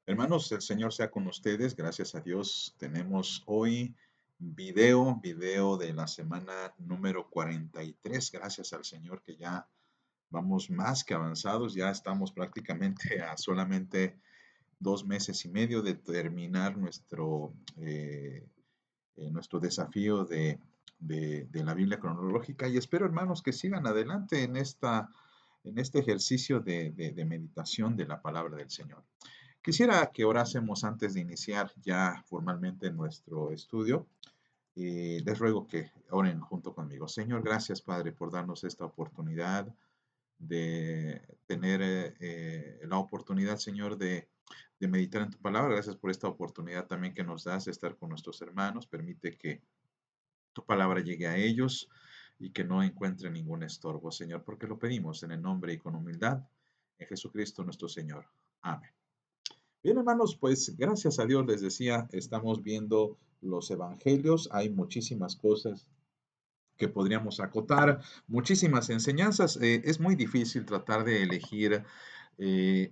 Hermanos, el Señor sea con ustedes. Gracias a Dios. Tenemos hoy video de la semana número 43. Gracias al Señor que ya vamos más que avanzados. Ya estamos prácticamente a solamente 2 meses y medio de terminar nuestro desafío de la Biblia cronológica. Y espero, hermanos, que sigan adelante en este ejercicio de meditación de la palabra del Señor. Quisiera que orásemos antes de iniciar ya formalmente nuestro estudio. Les ruego que oren junto conmigo. Señor, gracias, Padre, por darnos esta oportunidad de tener la oportunidad, Señor, de meditar en tu palabra. Gracias por esta oportunidad también que nos das de estar con nuestros hermanos. Permite que tu palabra llegue a ellos y que no encuentre ningún estorbo, Señor, porque lo pedimos en el nombre y con humildad en Jesucristo nuestro Señor. Amén. Bien, hermanos, pues gracias a Dios les decía, estamos viendo los evangelios, hay muchísimas cosas que podríamos acotar, muchísimas enseñanzas. Es muy difícil tratar de elegir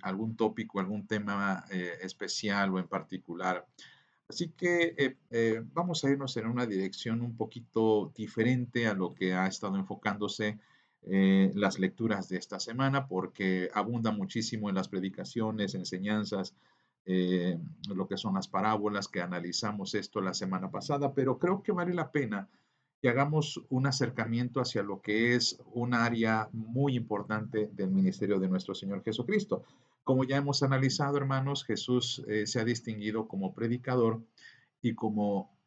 algún tópico, algún tema especial o en particular. Así que vamos a irnos en una dirección un poquito diferente a lo que ha estado enfocándose las lecturas de esta semana, porque abunda muchísimo en las predicaciones, enseñanzas, eh, lo que son las parábolas, que analizamos esto la semana pasada, pero creo que vale la pena que hagamos un acercamiento hacia lo que es un área muy importante del ministerio de nuestro Señor Jesucristo. Como ya hemos analizado, hermanos, Jesús se ha distinguido como predicador y como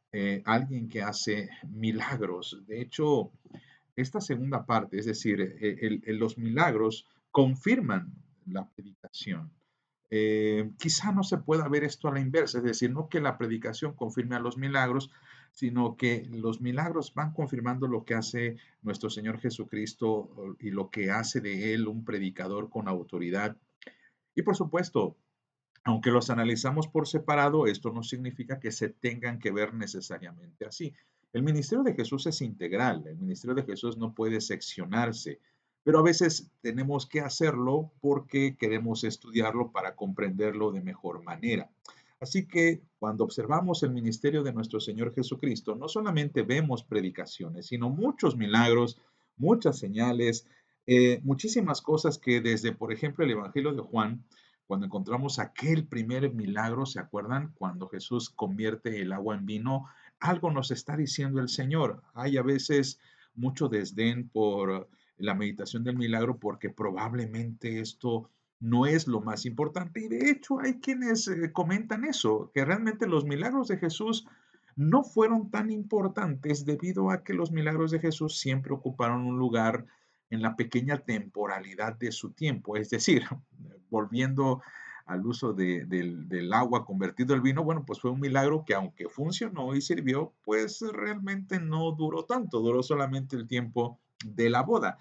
alguien que hace milagros. De hecho, esta segunda parte, es decir, los milagros confirman la predicación. Quizá no se pueda ver esto a la inversa, es decir, no que la predicación confirme a los milagros, sino que los milagros van confirmando lo que hace nuestro Señor Jesucristo y lo que hace de Él un predicador con autoridad. Y por supuesto, aunque los analizamos por separado, esto no significa que se tengan que ver necesariamente así. El ministerio de Jesús es integral, el ministerio de Jesús no puede seccionarse, pero a veces tenemos que hacerlo porque queremos estudiarlo para comprenderlo de mejor manera. Así que cuando observamos el ministerio de nuestro Señor Jesucristo, no solamente vemos predicaciones, sino muchos milagros, muchas señales, muchísimas cosas que desde, por ejemplo, el Evangelio de Juan, cuando encontramos aquel primer milagro, ¿se acuerdan? Cuando Jesús convierte el agua en vino, algo nos está diciendo el Señor. Hay a veces mucho desdén por la meditación del milagro porque probablemente esto no es lo más importante. Y de hecho hay quienes comentan eso, que realmente los milagros de Jesús no fueron tan importantes debido a que los milagros de Jesús siempre ocuparon un lugar en la pequeña temporalidad de su tiempo. Es decir, volviendo al uso del agua convertido en vino, bueno, pues fue un milagro que aunque funcionó y sirvió, pues realmente no duró tanto, duró solamente el tiempo de la boda.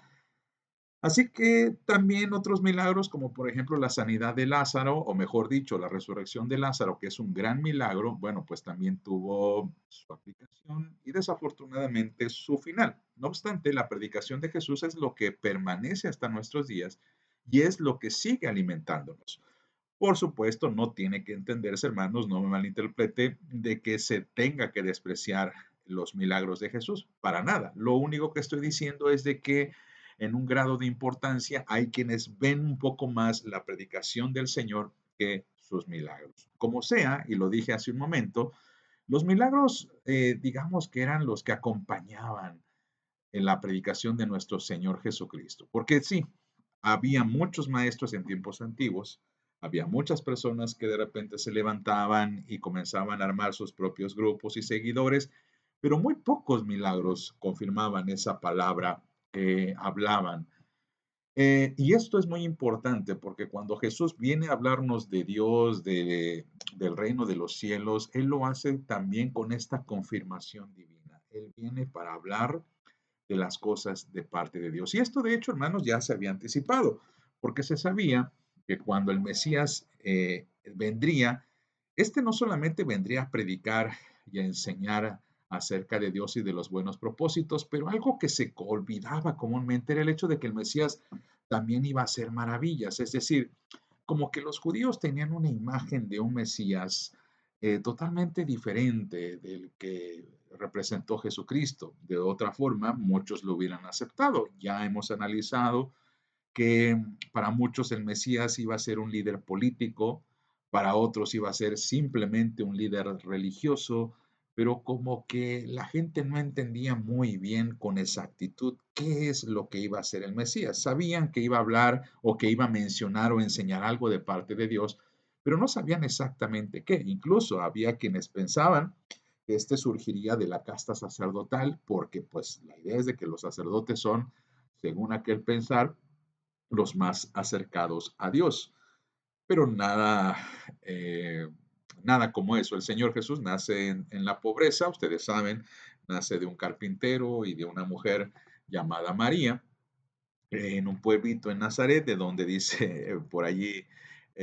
Así que también otros milagros, como por ejemplo la sanidad de Lázaro, o mejor dicho, la resurrección de Lázaro, que es un gran milagro, bueno, pues también tuvo su aplicación y desafortunadamente su final. No obstante, la predicación de Jesús es lo que permanece hasta nuestros días y es lo que sigue alimentándonos. Por supuesto, no tiene que entenderse, hermanos, no me malinterprete, de que se tenga que despreciar los milagros de Jesús, para nada. Lo único que estoy diciendo es de que en un grado de importancia hay quienes ven un poco más la predicación del Señor que sus milagros. Como sea, y lo dije hace un momento, los milagros, digamos que eran los que acompañaban en la predicación de nuestro Señor Jesucristo. Porque sí, había muchos maestros en tiempos antiguos, había muchas personas que de repente se levantaban y comenzaban a armar sus propios grupos y seguidores, pero muy pocos milagros confirmaban esa palabra que hablaban. Y esto es muy importante porque cuando Jesús viene a hablarnos de Dios, del reino de los cielos, Él lo hace también con esta confirmación divina. Él viene para hablar de las cosas de parte de Dios. Y esto, de hecho, hermanos, ya se había anticipado, porque se sabía que cuando el Mesías vendría, este no solamente vendría a predicar y a enseñar acerca de Dios y de los buenos propósitos, pero algo que se olvidaba comúnmente era el hecho de que el Mesías también iba a hacer maravillas, es decir, como que los judíos tenían una imagen de un Mesías totalmente diferente del que representó Jesucristo. De otra forma, muchos lo hubieran aceptado. Ya hemos analizado que para muchos el Mesías iba a ser un líder político, para otros iba a ser simplemente un líder religioso, pero como que la gente no entendía muy bien con exactitud qué es lo que iba a ser el Mesías. Sabían que iba a hablar o que iba a mencionar o enseñar algo de parte de Dios, pero no sabían exactamente qué. Incluso había quienes pensaban que este surgiría de la casta sacerdotal, porque pues la idea es de que los sacerdotes son, según aquel pensar, los más acercados a Dios. Pero nada, nada como eso. El Señor Jesús nace en la pobreza, ustedes saben, nace de un carpintero y de una mujer llamada María, en un pueblito en Nazaret, de donde dice por allí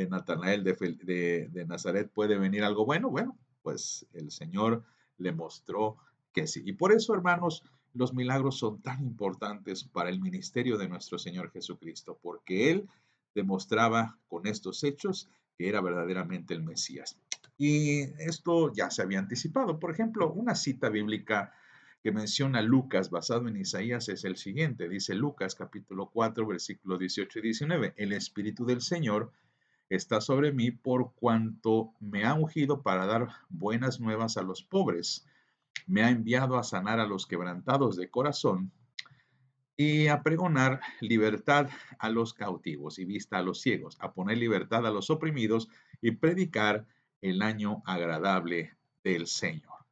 Natanael de Nazaret, ¿puede venir algo bueno? Bueno, pues el Señor le mostró que sí. Y por eso, hermanos, los milagros son tan importantes para el ministerio de nuestro Señor Jesucristo, porque Él demostraba con estos hechos que era verdaderamente el Mesías. Y esto ya se había anticipado. Por ejemplo, una cita bíblica que menciona Lucas basado en Isaías es el siguiente. Dice Lucas capítulo 4 versículos 18 y 19. El Espíritu del Señor está sobre mí por cuanto me ha ungido para dar buenas nuevas a los pobres. Me ha enviado a sanar a los quebrantados de corazón y a pregonar libertad a los cautivos y vista a los ciegos, a poner libertad a los oprimidos y predicar el año agradable del Señor.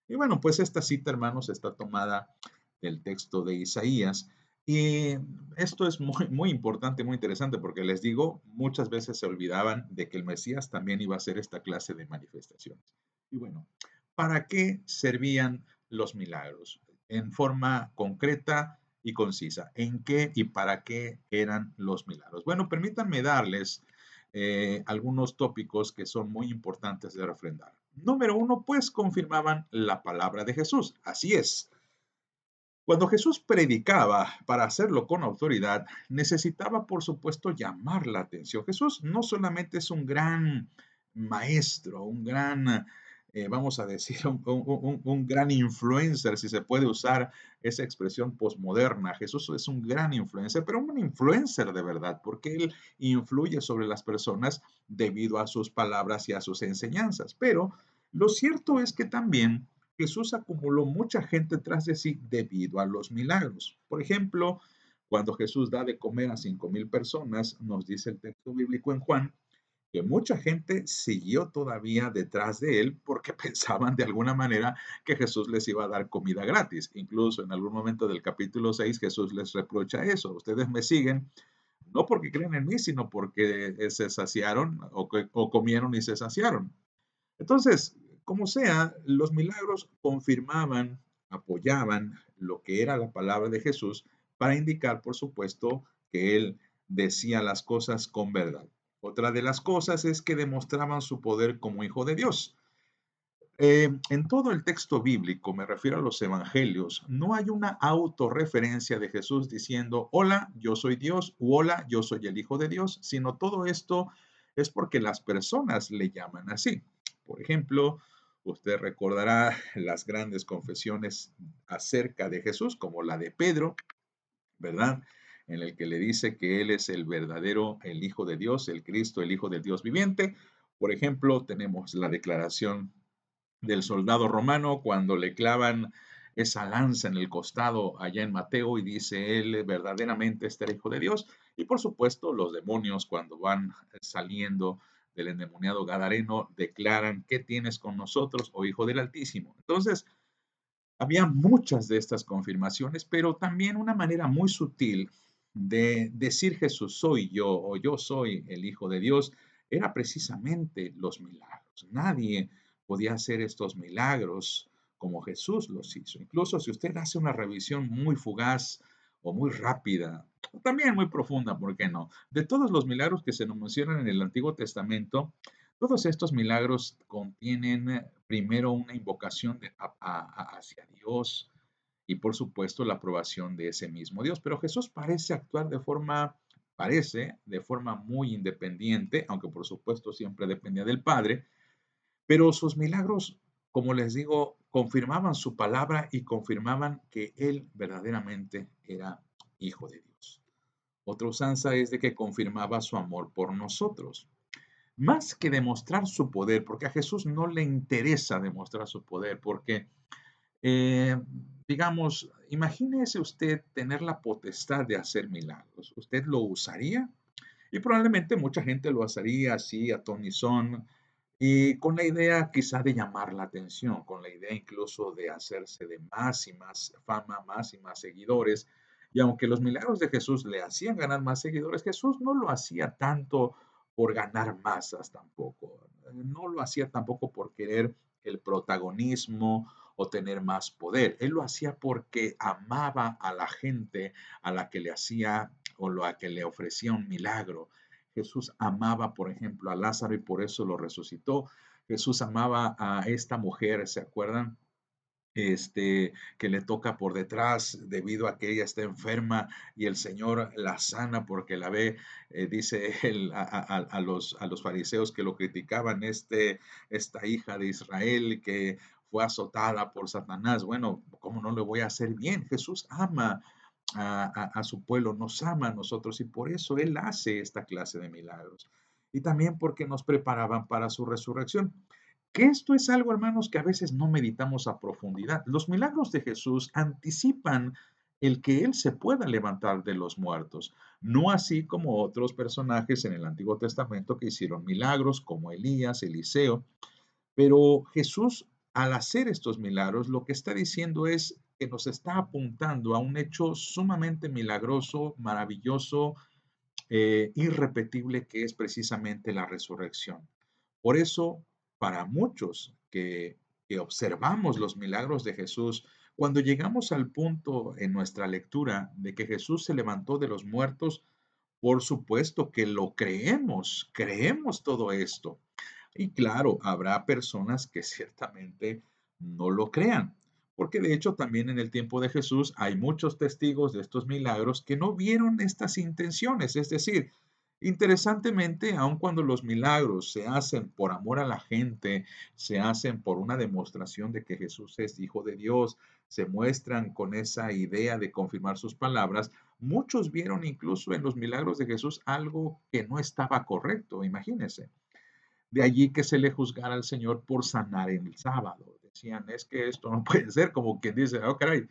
Y bueno, pues esta cita, hermanos, está tomada del texto de Isaías. Y esto es muy importante, muy interesante, porque les digo, muchas veces se olvidaban de que el Mesías también iba a hacer esta clase de manifestaciones. Y bueno, ¿para qué servían los milagros? En forma concreta y concisa. ¿En qué y para qué eran los milagros? Bueno, permítanme darles algunos tópicos que son muy importantes de refrendar. Número uno, pues confirmaban la palabra de Jesús. Así es. Cuando Jesús predicaba para hacerlo con autoridad, necesitaba, por supuesto, llamar la atención. Jesús no solamente es un gran maestro, un gran, vamos a decir, un gran influencer, si se puede usar esa expresión posmoderna. Jesús es un gran influencer, pero un influencer de verdad, porque él influye sobre las personas debido a sus palabras y a sus enseñanzas. Pero lo cierto es que también Jesús acumuló mucha gente tras de sí debido a los milagros. Por ejemplo, cuando Jesús da de comer a 5,000 personas, nos dice el texto bíblico en Juan, que mucha gente siguió todavía detrás de él porque pensaban de alguna manera que Jesús les iba a dar comida gratis. Incluso en algún momento del capítulo 6 Jesús les reprocha eso. Ustedes me siguen no porque creen en mí, sino porque se saciaron o comieron y se saciaron. Entonces, como sea, los milagros confirmaban, apoyaban lo que era la palabra de Jesús para indicar, por supuesto, que él decía las cosas con verdad. Otra de las cosas es que demostraban su poder como hijo de Dios. En todo el texto bíblico, me refiero a los evangelios, no hay una autorreferencia de Jesús diciendo, hola, yo soy Dios, u hola, yo soy el Hijo de Dios, sino todo esto es porque las personas le llaman así. Por ejemplo, usted recordará las grandes confesiones acerca de Jesús, como la de Pedro, ¿verdad? En el que le dice que Él es el verdadero, el Hijo de Dios, el Cristo, el Hijo de Dios viviente. Por ejemplo, tenemos la declaración del soldado romano cuando le clavan esa lanza en el costado allá en Mateo y dice él verdaderamente este era hijo de Dios. Y por supuesto los demonios cuando van saliendo del endemoniado gadareno declaran, ¿qué tienes con nosotros, oh hijo del Altísimo? Entonces, había muchas de estas confirmaciones, pero también una manera muy sutil de decir Jesús soy yo o yo soy el Hijo de Dios era precisamente los milagros. Nadie podía hacer estos milagros como Jesús los hizo. Incluso si usted hace una revisión muy fugaz o muy rápida, o también muy profunda, ¿por qué no? De todos los milagros que se nos mencionan en el Antiguo Testamento, todos estos milagros contienen primero una invocación hacia Dios y por supuesto la aprobación de ese mismo Dios. Pero Jesús parece actuar de forma parece, de forma muy independiente, aunque por supuesto siempre dependía del Padre, pero sus milagros, como les digo, confirmaban su palabra y confirmaban que Él verdaderamente era Hijo de Dios. Otra usanza es de que confirmaba su amor por nosotros. Más que demostrar su poder, porque a Jesús no le interesa demostrar su poder, porque, eh, digamos, imagínese usted tener la potestad de hacer milagros. ¿Usted lo usaría? Y probablemente mucha gente lo haría así a ton y son, y con la idea quizá de llamar la atención, con la idea incluso de hacerse de más y más fama, más y más seguidores. Y aunque los milagros de Jesús le hacían ganar más seguidores, Jesús no lo hacía tanto por ganar masas tampoco. No lo hacía tampoco por querer el protagonismo o tener más poder. Él lo hacía porque amaba a la gente a la que le hacía o a que le ofrecía un milagro. Jesús amaba, por ejemplo, a Lázaro y por eso lo resucitó. Jesús amaba a esta mujer, ¿se acuerdan? Que le toca por detrás debido a que ella está enferma y el Señor la sana porque la ve, dice él a los fariseos que lo criticaban, esta hija de Israel que fue azotada por Satanás. Bueno, ¿cómo no le voy a hacer bien? Jesús ama a su pueblo, nos ama a nosotros y por eso Él hace esta clase de milagros. Y también porque nos preparaban para su resurrección. Que esto es algo, hermanos, que a veces no meditamos a profundidad. Los milagros de Jesús anticipan el que Él se pueda levantar de los muertos, no así como otros personajes en el Antiguo Testamento que hicieron milagros, como Elías, Eliseo, pero Jesús, al hacer estos milagros, lo que está diciendo es que nos está apuntando a un hecho sumamente milagroso, maravilloso, irrepetible, que es precisamente la resurrección. Por eso, para muchos que observamos los milagros de Jesús, cuando llegamos al punto en nuestra lectura de que Jesús se levantó de los muertos, por supuesto que lo creemos, creemos todo esto. Y claro, habrá personas que ciertamente no lo crean, porque de hecho también en el tiempo de Jesús hay muchos testigos de estos milagros que no vieron estas intenciones. Es decir, interesantemente, aun cuando los milagros se hacen por amor a la gente, se hacen por una demostración de que Jesús es Hijo de Dios, se muestran con esa idea de confirmar sus palabras, muchos vieron incluso en los milagros de Jesús algo que no estaba correcto, imagínense. De allí que se le juzgara al Señor por sanar en el sábado. Decían, es que esto no puede ser, como quien dice, oh caray,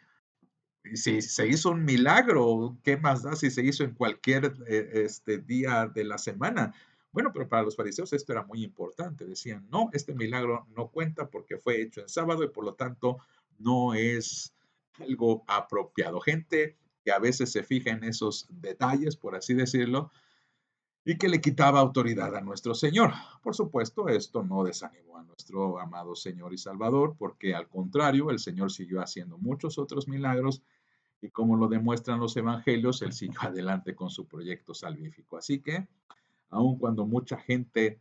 si se hizo un milagro, ¿qué más da si se hizo en cualquier día de la semana? Bueno, pero para los fariseos esto era muy importante. Decían, no, este milagro no cuenta porque fue hecho en sábado y por lo tanto no es algo apropiado. Gente que a veces se fija en esos detalles, por así decirlo, y que le quitaba autoridad a nuestro Señor. Por supuesto, esto no desanimó a nuestro amado Señor y Salvador, porque al contrario, el Señor siguió haciendo muchos otros milagros y como lo demuestran los evangelios, Él siguió adelante con su proyecto salvífico. Así que, aun cuando mucha gente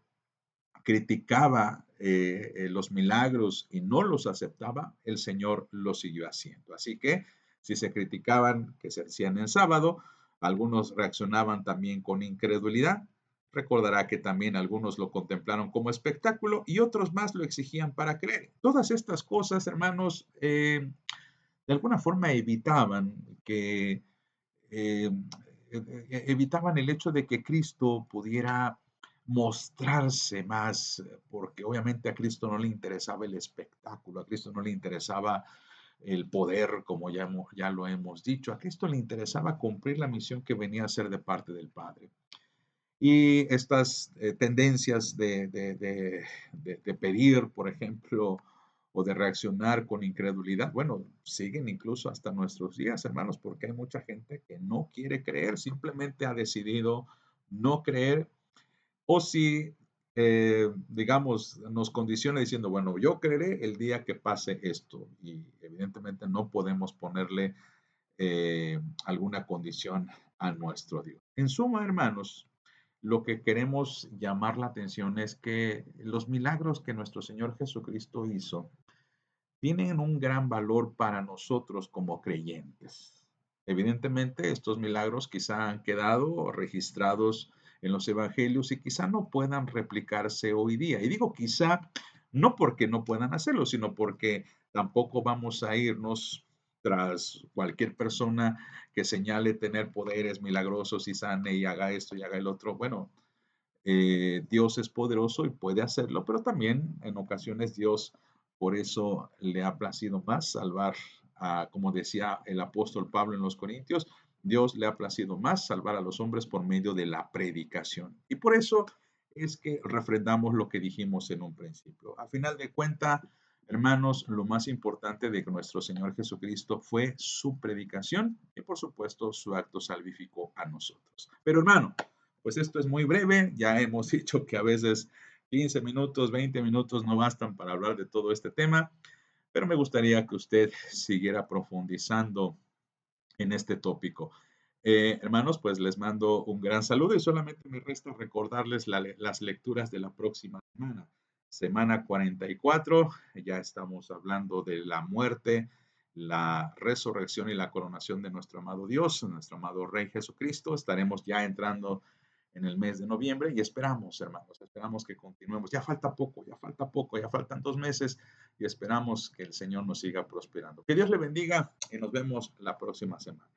criticaba los milagros y no los aceptaba, el Señor los siguió haciendo. Así que si se criticaban que se hacían en sábado, algunos reaccionaban también con incredulidad. Recordará que también algunos lo contemplaron como espectáculo y otros más lo exigían para creer. Todas estas cosas, hermanos, de alguna forma que eh, evitaban el hecho de que Cristo pudiera mostrarse más, porque obviamente a Cristo no le interesaba el espectáculo, a Cristo no le interesaba el poder, como ya lo hemos dicho, a Cristo le interesaba cumplir la misión que venía a ser de parte del Padre. Y estas tendencias de pedir, por ejemplo, o de reaccionar con incredulidad, bueno, siguen incluso hasta nuestros días, hermanos, porque hay mucha gente que no quiere creer, simplemente ha decidido no creer, o si, digamos, nos condiciona diciendo, bueno, yo creeré el día que pase esto, y evidentemente no podemos ponerle alguna condición a nuestro Dios. En suma, hermanos, lo que queremos llamar la atención es que los milagros que nuestro Señor Jesucristo hizo tienen un gran valor para nosotros como creyentes. Evidentemente, estos milagros quizá han quedado registrados en los evangelios y quizá no puedan replicarse hoy día. Y digo quizá no porque no puedan hacerlo, sino porque tampoco vamos a irnos tras cualquier persona que señale tener poderes milagrosos y sane y haga esto y haga el otro. Bueno, Dios es poderoso y puede hacerlo, pero también en ocasiones Dios por eso le ha placido más salvar, como decía el apóstol Pablo en los Corintios, Dios le ha placido más salvar a los hombres por medio de la predicación. Y por eso es que refrendamos lo que dijimos en un principio. A final de cuentas, hermanos, lo más importante de nuestro Señor Jesucristo fue su predicación y por supuesto su acto salvífico a nosotros. Pero hermano, pues esto es muy breve, ya hemos dicho que a veces 15 minutos, 20 minutos no bastan para hablar de todo este tema, pero me gustaría que usted siguiera profundizando en este tópico. Hermanos, pues les mando un gran saludo y solamente me resta recordarles las lecturas de la próxima semana. Semana 44, ya estamos hablando de la muerte, la resurrección y la coronación de nuestro amado Dios, nuestro amado Rey Jesucristo. Estaremos ya entrando en el mes de noviembre y esperamos, hermanos, esperamos que continuemos. Ya falta poco, ya falta poco, ya faltan 2 meses y esperamos que el Señor nos siga prosperando. Que Dios le bendiga y nos vemos la próxima semana.